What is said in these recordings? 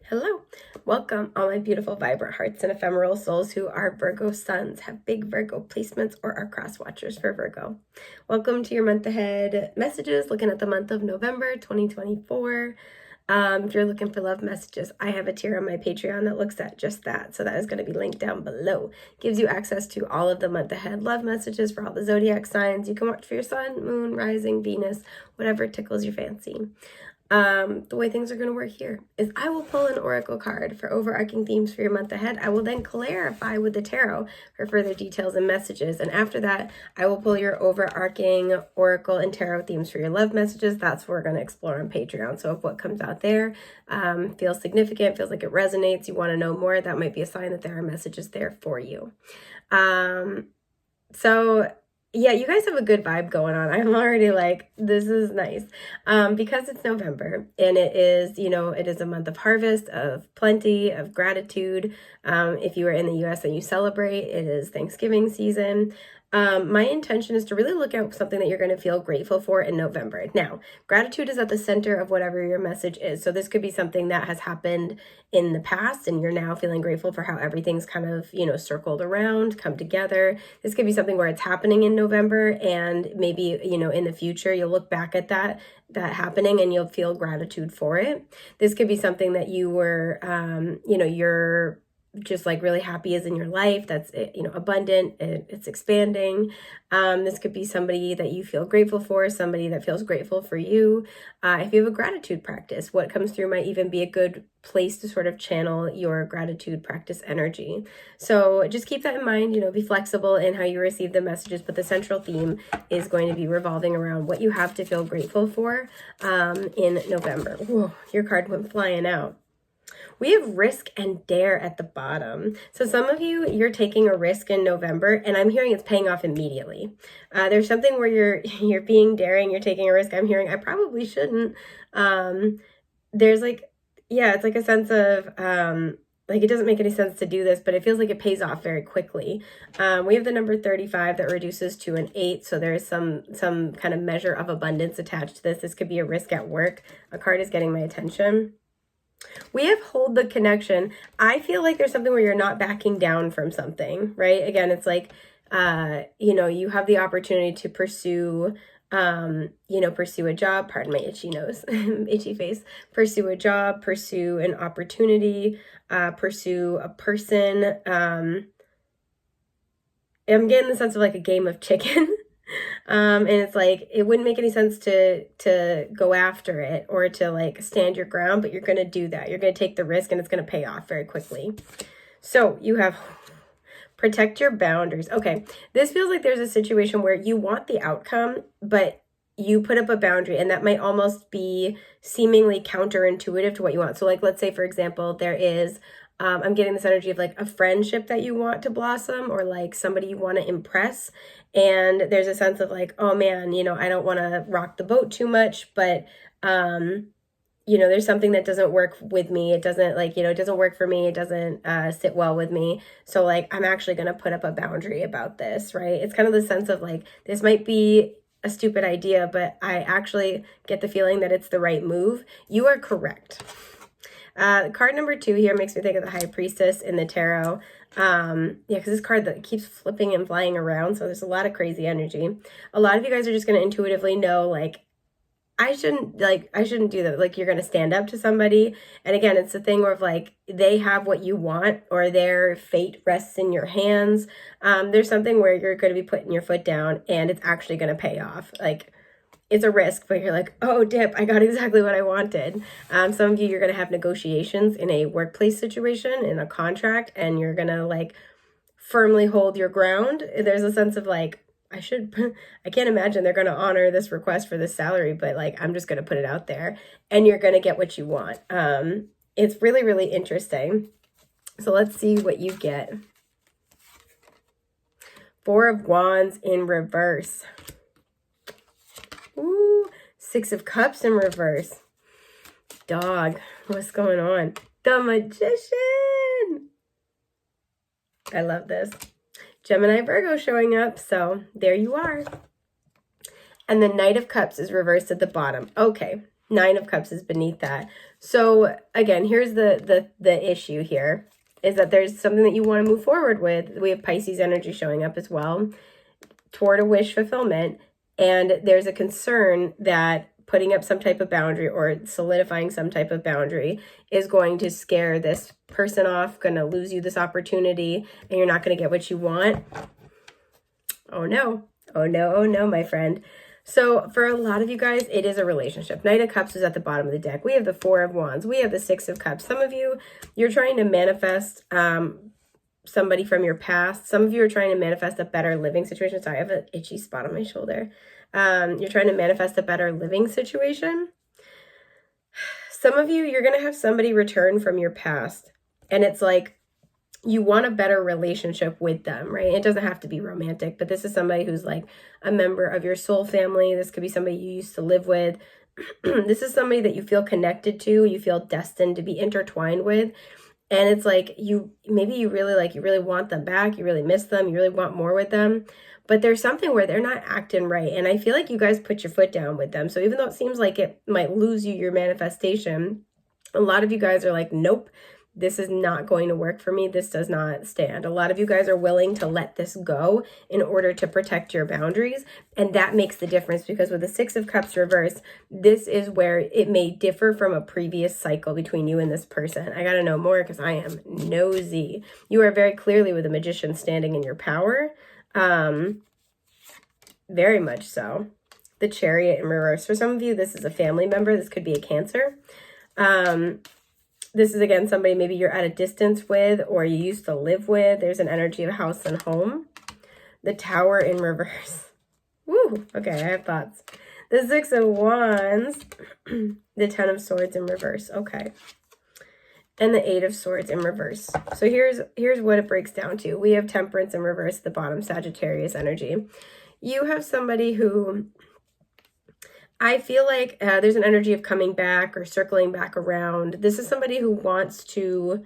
Hello, welcome all my beautiful vibrant hearts and ephemeral souls who are Virgo suns, have big Virgo placements, or are cross watchers for Virgo. Welcome to your month ahead messages, looking at the month of November 2024. If you're looking for love messages, I have a tier on my Patreon that looks at just that. So that is going to be linked down below. Gives you access to all of the month ahead love messages for all the zodiac signs. You can watch for your sun, moon, rising, Venus, whatever tickles your fancy. The way things are going to work here is I will pull an oracle card for overarching themes for your month ahead. I will then clarify with the tarot for further details and messages. And after that, I will pull your overarching oracle and tarot themes for your love messages. That's what we're going to explore on Patreon. So if what comes out there feels significant, feels like it resonates, you want to know more, that might be a sign that there are messages there for you. Yeah, you guys have a good vibe going on. I'm already like, this is nice. Because it's November and it is, it is a month of harvest, of plenty, of gratitude. If you are in the US and you celebrate, it is Thanksgiving season. My intention is to really look at something that you're going to feel grateful for in November. Now, gratitude is at the center of whatever your message is. So this could be something that has happened in the past and you're now feeling grateful for how everything's kind of, circled around, come together. This could be something where it's happening in November and maybe, in the future, you'll look back at that happening and you'll feel gratitude for it. This could be something that you were, you're just like really happy is in your life, that's abundant, it's expanding. This could be somebody that you feel grateful for, somebody that feels grateful for you. If you have a gratitude practice, what comes through might even be a good place to sort of channel your gratitude practice energy. So just keep that in mind, be flexible in how you receive the messages, but the central theme is going to be revolving around what you have to feel grateful for in November. Whoa, your card went flying out. We have risk and dare at the bottom. So some of you, you're taking a risk in November and I'm hearing it's paying off immediately. There's something where you're being daring, you're taking a risk. I'm hearing I probably shouldn't. There's it's like a sense of it doesn't make any sense to do this, but it feels like it pays off very quickly. We have the number 35 that reduces to an 8. So there is some kind of measure of abundance attached to this. This could be a risk at work. A card is getting my attention. We have hold the connection. I feel like there's something where you're not backing down from something, right? Again, it's like, you have the opportunity to pursue a job, pardon my itchy nose, itchy face, pursue a job, pursue an opportunity, pursue a person. I'm getting the sense of like a game of chicken. And it's like, it wouldn't make any sense to go after it or to like stand your ground, but you're going to do that. You're going to take the risk and it's going to pay off very quickly. So you have protect your boundaries. Okay. This feels like there's a situation where you want the outcome, but you put up a boundary and that might almost be seemingly counterintuitive to what you want. So like, let's say, for example, there is I'm getting this energy of like a friendship that you want to blossom or like somebody you want to impress. And there's a sense of like, oh man, I don't want to rock the boat too much, but, there's something that doesn't work with me. It doesn't it doesn't work for me. It doesn't sit well with me. So like, I'm actually going to put up a boundary about this, right? It's kind of the sense of like, this might be a stupid idea, but I actually get the feeling that it's the right move. You are correct. Card number 2 here makes me think of the High Priestess in the tarot. Because this card that keeps flipping and flying around, so there's a lot of crazy energy. A lot of you guys are just going to intuitively know, like, I shouldn't do that. Like, you're going to stand up to somebody. And again, it's the thing where like they have what you want or their fate rests in your hands. There's something where you're going to be putting your foot down and it's actually going to pay off. Like, it's a risk, but you're like, oh, dip, I got exactly what I wanted. Some of you, you're going to have negotiations in a workplace situation, in a contract, and you're going to like firmly hold your ground. There's a sense of like, I can't imagine they're going to honor this request for this salary, but like, I'm just going to put it out there and you're going to get what you want. It's really, really interesting. So let's see what you get. 4 of Wands in reverse. Ooh, 6 of Cups in reverse. Dog, what's going on? The Magician. I love this. Gemini Virgo showing up, so there you are. And the Knight of Cups is reversed at the bottom. Okay, Nine of Cups is beneath that. So again, here's the issue here, is that there's something that you want to move forward with. We have Pisces energy showing up as well toward a wish fulfillment. And there's a concern that putting up some type of boundary or solidifying some type of boundary is going to scare this person off, going to lose you this opportunity, and you're not going to get what you want. Oh no. Oh no, oh no, my friend. So for a lot of you guys, it is a relationship. Knight of Cups is at the bottom of the deck. We have the Four of Wands. We have the Six of Cups. Some of you, you're trying to manifest somebody from your past. Some of you are trying to manifest a better living situation. Sorry, I have an itchy spot on my shoulder. You're trying to manifest a better living situation. Some of you, you're going to have somebody return from your past. And it's like, you want a better relationship with them, right? It doesn't have to be romantic, but this is somebody who's like a member of your soul family. This could be somebody you used to live with. This is somebody that you feel connected to, you feel destined to be intertwined with. And it's like you really want them back, you really miss them, you really want more with them. But there's something where they're not acting right. And I feel like you guys put your foot down with them. So even though it seems like it might lose you your manifestation, a lot of you guys are like, nope, this is not going to work for me. This does not stand. A lot of you guys are willing to let this go in order to protect your boundaries. And that makes the difference, because with the Six of Cups reverse, this is where it may differ from a previous cycle between you and this person. I got to know more because I am nosy. You are very clearly with the Magician standing in your power. Very much so. The Chariot in reverse. For some of you, this is a family member. This could be a Cancer. This is, again, somebody maybe you're at a distance with or you used to live with. There's an energy of house and home. The Tower in reverse. Woo! Okay, I have thoughts. The Six of Wands. The Ten of Swords in reverse. Okay. And the Eight of Swords in reverse. So here's what it breaks down to. We have Temperance in reverse at the bottom, Sagittarius energy. You have somebody who, I feel like there's an energy of coming back or circling back around. This is somebody who wants to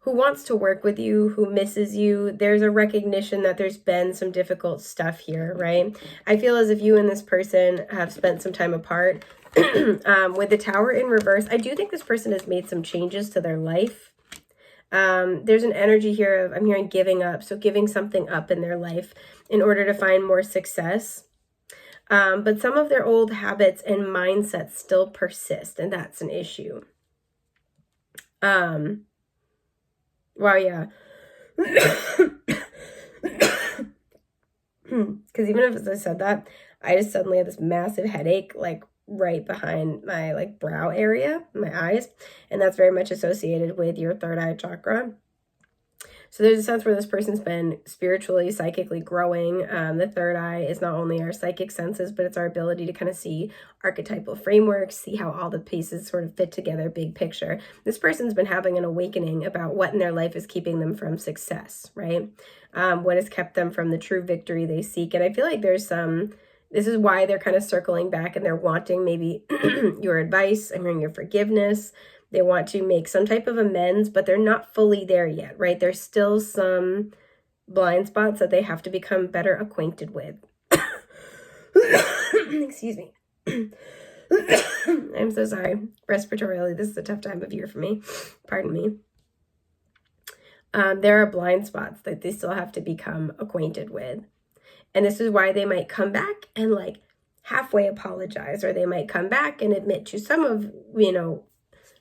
work with you, who misses you. There's a recognition that there's been some difficult stuff here, right? I feel as if you and this person have spent some time apart. With the Tower in reverse, I do think this person has made some changes to their life. There's an energy here of, I'm hearing giving up. So giving something up in their life in order to find more success. But some of their old habits and mindsets still persist, and that's an issue. Wow, yeah. Because even if, as I said that, I just suddenly had this massive headache, like right behind my like brow area, my eyes, and that's very much associated with your third eye chakra. So there's a sense where this person's been spiritually, psychically growing. The third eye is not only our psychic senses, but it's our ability to kind of see archetypal frameworks, see how all the pieces sort of fit together, big picture. This person's been having an awakening about what in their life is keeping them from success, right? What has kept them from the true victory they seek. And I feel like there's this is why they're kind of circling back and they're wanting maybe your advice. I'm hearing your forgiveness. They want to make some type of amends, but they're not fully there yet, right? There's still some blind spots that they have to become better acquainted with. Excuse me. I'm so sorry. Respiratorily, this is a tough time of year for me. Pardon me. There are blind spots that they still have to become acquainted with. And this is why they might come back and like halfway apologize, or they might come back and admit to some of,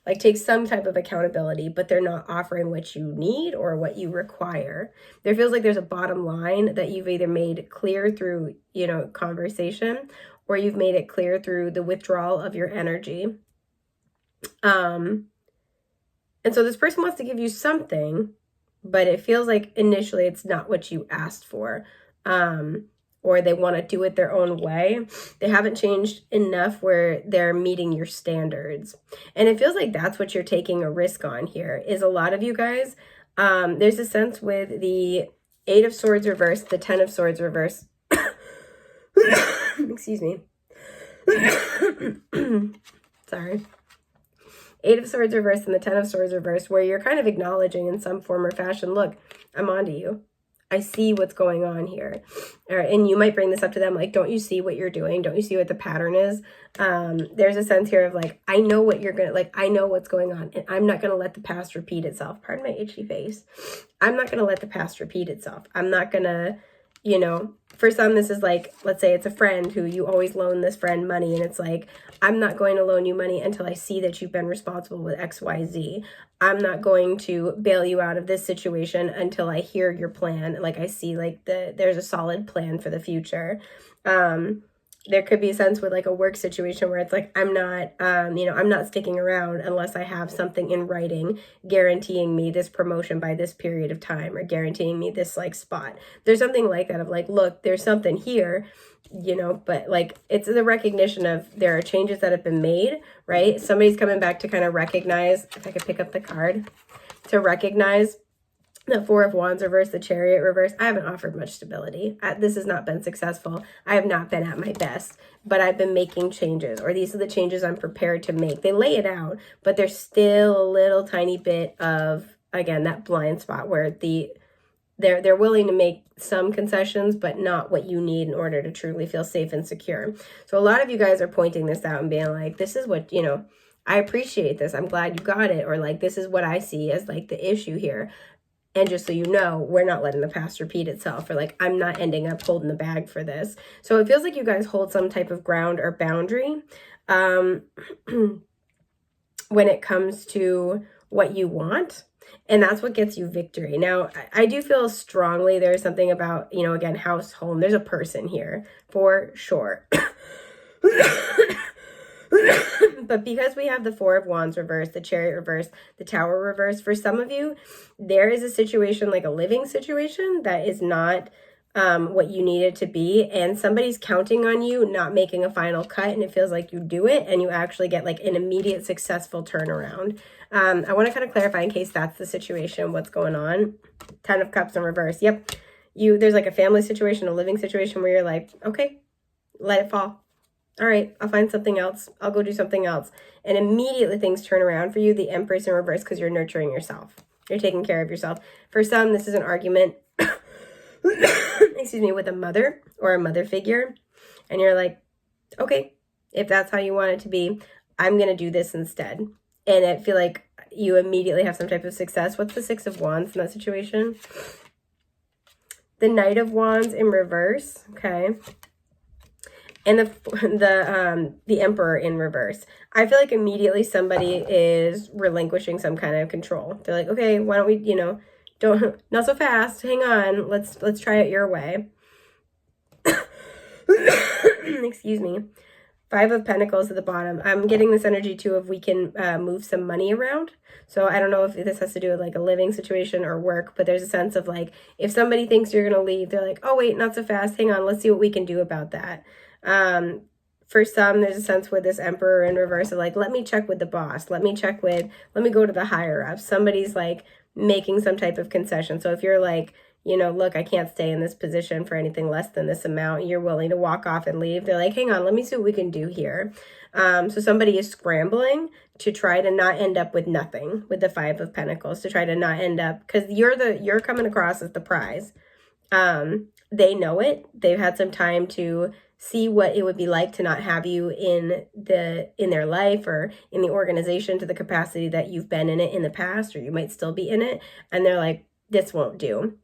like take some type of accountability, but they're not offering what you need or what you require. There feels like there's a bottom line that you've either made clear through, conversation, or you've made it clear through the withdrawal of your energy. And so this person wants to give you something, but it feels like initially it's not what you asked for. Or they want to do it their own way. They haven't changed enough where they're meeting your standards. And it feels like that's what you're taking a risk on here, is a lot of you guys. There's a sense with the Eight of Swords reverse, the Ten of Swords reverse. Excuse me. Sorry. Eight of Swords reverse and the Ten of Swords reverse, where you're kind of acknowledging in some form or fashion, look, I'm onto you. I see what's going on here. And you might bring this up to them, like, don't you see what you're doing? Don't you see what the pattern is? There's a sense here of like, I know what you're gonna, like, I know what's going on, and I'm not gonna let the past repeat itself. Pardon my itchy face. I'm not gonna let the past repeat itself. I'm not gonna, you know, for some, this is like, let's say it's a friend who you always loan this friend money, and it's like, I'm not going to loan you money until I see that you've been responsible with XYZ. I'm not going to bail you out of this situation until I hear your plan. Like, I see like there's a solid plan for the future. There could be a sense with like a work situation where it's like, I'm not, you know, I'm not sticking around unless I have something in writing guaranteeing me this promotion by this period of time, or guaranteeing me this like spot. There's something like that of like, look, there's something here, you know, but like, it's the recognition of there are changes that have been made, right? Somebody's coming back to kind of recognize, if I could pick up the card, to recognize the Four of Wands reverse, the Chariot reverse. I haven't offered much stability. This has not been successful. I have not been at my best, but I've been making changes, or these are the changes I'm prepared to make. They lay it out, but there's still a little tiny bit of, again, that blind spot where they're willing to make some concessions, but not what you need in order to truly feel safe and secure. So a lot of you guys are pointing this out and being like, this is what, you know, I appreciate this. I'm glad you got it. Or like, this is what I see as like the issue here. And just so you know, we're not letting the past repeat itself, or like, I'm not ending up holding the bag for this. So it feels like you guys hold some type of ground or boundary when it comes to what you want. And that's what gets you victory. Now, I do feel strongly there's something about, you know, again, house, home. There's a person here for sure. But because we have the Four of Wands reverse, the Chariot reverse, the Tower reverse, for some of you, there is a situation, like a living situation, that is not what you need it to be. And somebody's counting on you not making a final cut, and it feels like you do it and you actually get like an immediate successful turnaround. I want to kind of clarify in case that's the situation, what's going on. Ten of Cups in reverse. Yep. There's like a family situation, a living situation where you're like, okay, let it fall. All right, I'll find something else. I'll go do something else. And immediately things turn around for you. The Empress in reverse, because you're nurturing yourself. You're taking care of yourself. For some, this is an argument, excuse me, with a mother or a mother figure. And you're like, okay, if that's how you want it to be, I'm going to do this instead. And I feel like you immediately have some type of success. What's the Six of Wands in that situation? The Knight of Wands in reverse, okay. And the Emperor in reverse. I feel like immediately somebody is relinquishing some kind of control. They're like, okay, why don't we, you know, not so fast. Hang on. Let's try it your way. Excuse me. Five of Pentacles at the bottom. I'm getting this energy too of we can move some money around. So I don't know if this has to do with like a living situation or work, but there's a sense of like, if somebody thinks you're going to leave, they're like, oh wait, not so fast. Hang on. Let's see what we can do about that. For some, there's a sense with this Emperor in reverse of like, let me check with the boss. Let me go to the higher ups. Somebody's like making some type of concession. So if you're like, you know, look, I can't stay in this position for anything less than this amount, you're willing to walk off and leave. They're like, hang on, let me see what we can do here. So somebody is scrambling to try to not end up with nothing with the Five of Pentacles, to try to not end up, because you're coming across as the prize. They know it. They've had some time to see what it would be like to not have you in their life or in the organization to the capacity that you've been in it in the past, or you might still be in it. And they're like, this won't do.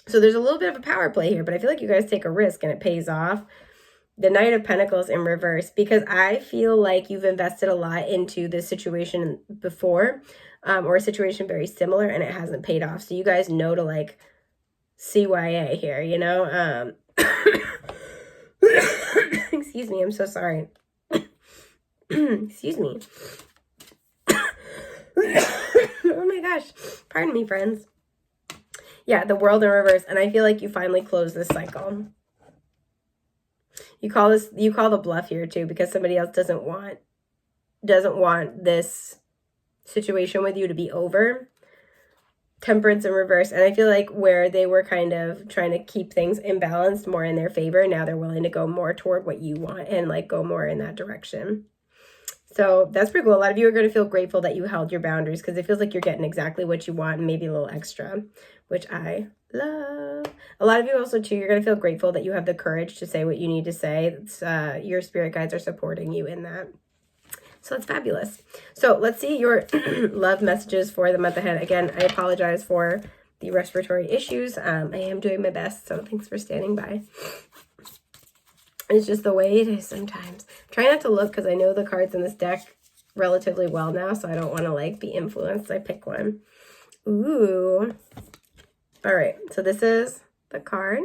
So there's a little bit of a power play here, but I feel like you guys take a risk and it pays off. The Knight of Pentacles in reverse, because I feel like you've invested a lot into this situation before, or a situation very similar, and it hasn't paid off. So you guys know to like CYA here, you know? Excuse me, I'm so sorry. Excuse me. Oh my gosh. Pardon me, friends. Yeah, the World in reverse, and I feel like you finally close this cycle. You call the bluff here too, because somebody else doesn't want this situation with you to be over. Temperance in reverse, and I feel like where they were kind of trying to keep things imbalanced more in their favor, now they're willing to go more toward what you want and like go more in that direction. So that's pretty cool. A lot of you are going to feel grateful that you held your boundaries because it feels like you're getting exactly what you want and maybe a little extra, which I love. A lot of you also, too, you're going to feel grateful that you have the courage to say what you need to say. It's, your spirit guides are supporting you in that. So that's fabulous. So let's see your love messages for the month ahead. Again, I apologize for the respiratory issues. I am doing my best, so thanks for standing by. It's just the way it is sometimes. Try not to look because I know the cards in this deck relatively well now, so I don't want to like be influenced. I pick one. Ooh. All right, so this is the card.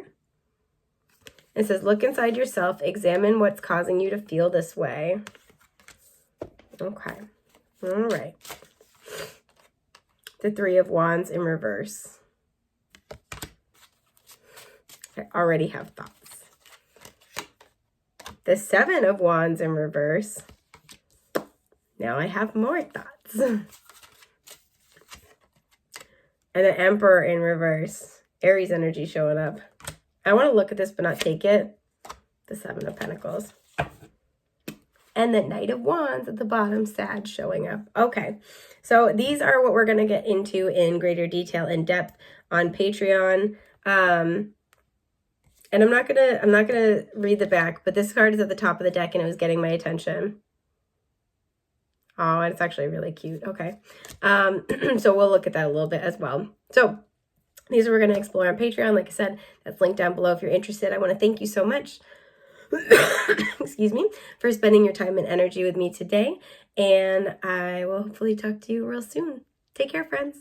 It says, look inside yourself, examine what's causing you to feel this way. Okay. All right. The Three of Wands in reverse. I already have thoughts. The Seven of Wands in reverse. Now I have more thoughts. And the Emperor in reverse. Aries energy showing up. I want to look at this but not take it. The Seven of Pentacles. And the Knight of Wands at the bottom, sad, showing up. Okay, so these are what we're going to get into in greater detail, in depth on Patreon. And I'm not gonna read the back, but this card is at the top of the deck and it was getting my attention. Oh, and it's actually really cute. Okay. So we'll look at that a little bit as well. So these are we're going to explore on Patreon. Like I said, that's linked down below if you're interested. I want to thank you so much, excuse me, for spending your time and energy with me today. And I will hopefully talk to you real soon. Take care, friends.